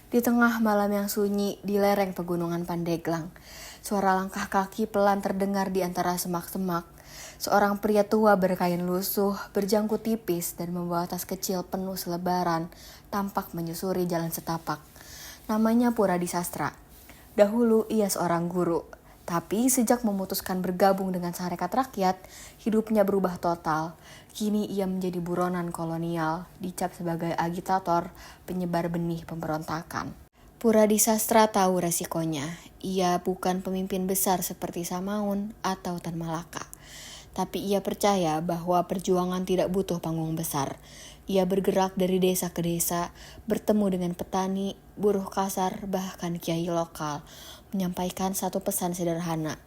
Di tengah malam yang sunyi di lereng pegunungan Pandeglang, suara langkah kaki pelan terdengar di antara semak-semak. Seorang pria tua berkain lusuh, berjanggut tipis dan membawa tas kecil penuh selebaran, tampak menyusuri jalan setapak. Namanya Puradi Sastra. Dahulu ia seorang guru, tapi sejak memutuskan bergabung dengan Sarekat Rakyat, hidupnya berubah total. Kini ia menjadi buronan kolonial, dicap sebagai agitator, penyebar benih pemberontakan. Puradi Sastra tahu resikonya. Ia bukan pemimpin besar seperti Samaun atau Tan Malaka. Tapi ia percaya bahwa perjuangan tidak butuh panggung besar. Ia bergerak dari desa ke desa, bertemu dengan petani, buruh kasar, bahkan kiai lokal, menyampaikan satu pesan sederhana.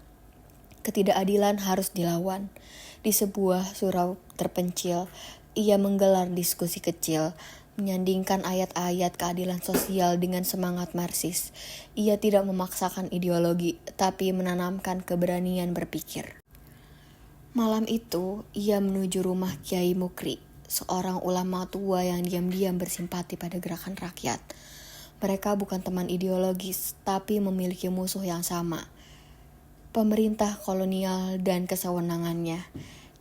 Ketidakadilan harus dilawan. Di sebuah surau terpencil, ia menggelar diskusi kecil, menyandingkan ayat-ayat keadilan sosial dengan semangat Marxis. Ia tidak memaksakan ideologi, tapi menanamkan keberanian berpikir. Malam itu, ia menuju rumah Kiai Mukri, seorang ulama tua yang diam-diam bersimpati pada gerakan rakyat. Mereka bukan teman ideologis, tapi memiliki musuh yang sama. Pemerintah kolonial dan kesewenangannya.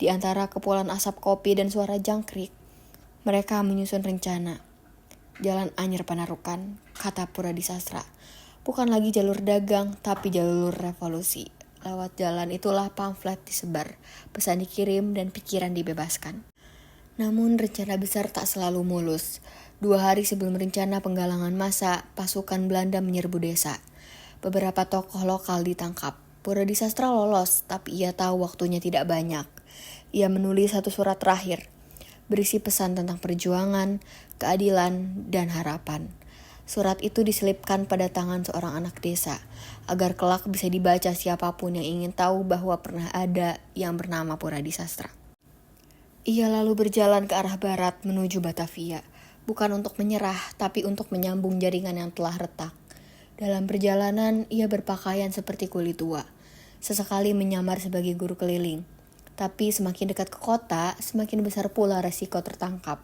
Di antara kepulan asap kopi dan suara jangkrik, mereka menyusun rencana. Jalan Anyer Panarukan, kata Puradi Sastra, bukan lagi jalur dagang, tapi jalur revolusi. Lewat jalan itulah pamflet disebar, pesan dikirim dan pikiran dibebaskan. Namun rencana besar tak selalu mulus. 2 hari sebelum rencana penggalangan massa, pasukan Belanda menyerbu desa. Beberapa tokoh lokal ditangkap. Puradi Sastra lolos, tapi ia tahu waktunya tidak banyak. Ia menulis satu surat terakhir, berisi pesan tentang perjuangan, keadilan, dan harapan. Surat itu diselipkan pada tangan seorang anak desa, agar kelak bisa dibaca siapapun yang ingin tahu bahwa pernah ada yang bernama Puradi Sastra. Ia lalu berjalan ke arah barat menuju Batavia, bukan untuk menyerah, tapi untuk menyambung jaringan yang telah retak. Dalam perjalanan, ia berpakaian seperti kuli tua, sesekali menyamar sebagai guru keliling. Tapi semakin dekat ke kota, semakin besar pula resiko tertangkap.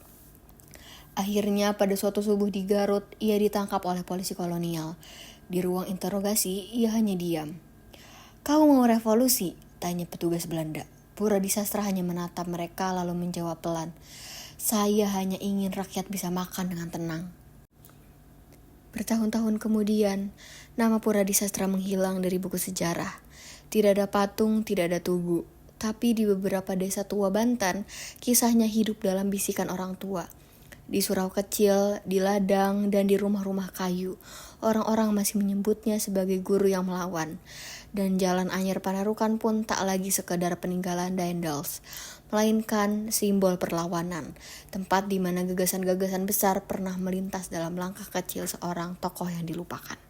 Akhirnya pada suatu subuh di Garut, ia ditangkap oleh polisi kolonial. Di ruang interogasi, ia hanya diam. "Kau mau revolusi?" tanya petugas Belanda. Puradi Sastra hanya menatap mereka lalu menjawab pelan, "Saya hanya ingin rakyat bisa makan dengan tenang." Bertahun-tahun kemudian, nama Puradi Sastra menghilang dari buku sejarah. Tidak ada patung, tidak ada tugu. Tapi di beberapa desa tua Banten, kisahnya hidup dalam bisikan orang tua. Di surau kecil, di ladang, dan di rumah-rumah kayu, orang-orang masih menyebutnya sebagai guru yang melawan. Dan jalan Anyer Panarukan pun tak lagi sekedar peninggalan Daendels, melainkan simbol perlawanan, tempat di mana gagasan-gagasan besar pernah melintas dalam langkah kecil seorang tokoh yang dilupakan.